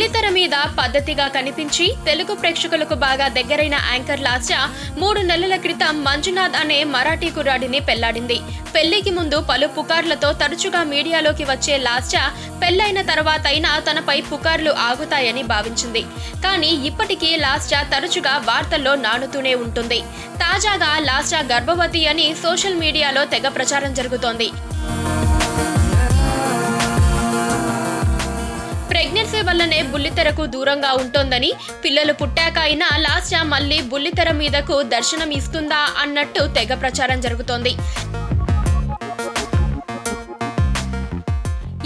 బుల్లితెర మీద పద్ధతిగా కనిపించి తెలుగు ప్రేక్షకులకు బాగా దగ్గరైన యాంకర్ లాస్య 3 నెలల క్రితం మంజునాథ్ అనే మరాఠీ కుర్రాడిని పెళ్లాడింది. పెళ్లికి ముందు పలు పుకార్లతో తరచుగా మీడియాలోకి వచ్చే లాస్య పెళ్లైన తర్వాతైనా తనపై పుకార్లు ఆగుతాయని భావించింది. కానీ ఇప్పటికీ లాస్య తరచుగా వార్తల్లో నానుతూనే ఉంటుంది. తాజాగా లాస్య గర్భవతి అని సోషల్ మీడియాలో తెగ ప్రచారం జరుగుతోంది. ప్రెగ్నెన్సీ వల్లనే బుల్లితెరకు దూరంగా ఉంటోందని, పిల్లలు పుట్టాక అయినా లాస్య మళ్లీ బుల్లితెర మీదకు దర్శనం ఇస్తుందా అన్నట్టు తెగ ప్రచారం జరుగుతోంది.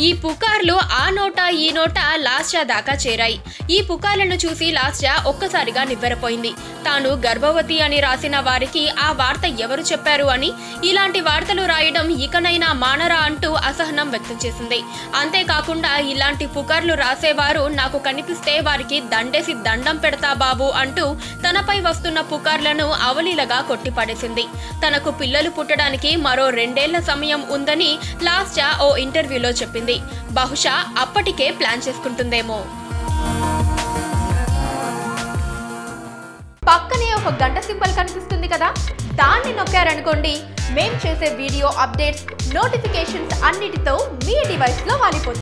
ఈ పుకార్లు ఆ నోట ఈ నోట లాస్య దాకా చేరాయి. ఈ పుకార్లను చూసి లాస్య ఒక్కసారిగా నివ్వెరపోయింది. తాను గర్భవతి అని రాసిన వారికి ఆ వార్త ఎవరు చెప్పారు అని, ఇలాంటి వార్తలు రాయడం ఇకనైనా మానరా అంటూ అసహనం వ్యక్తం చేసింది. అంతేకాకుండా ఇలాంటి పుకార్లు రాసేవారు నాకు కనిపిస్తే వారికి దండేసి దండం పెడతా బాబు అంటూ తనపై వస్తున్న పుకార్లను అవలీలగా కొట్టిపడేసింది. తనకు పిల్లలు పుట్టడానికి మరో 2 ఏళ్ల సమయం ఉందని లాస్య ఓ ఇంటర్వ్యూలో చెప్పింది. బహుశా అప్పటికే ప్లాన్ చేసుకుంటుందేమో. పక్కనే ఒక గంట సింబల్ కనిపిస్తుంది కదా, దాన్ని నొక్కారనుకోండి, మేం చేసే వీడియో అప్డేట్స్, నోటిఫికేషన్స్ అన్నిటితో మీ డివైస్లో వాలిపోతుంది.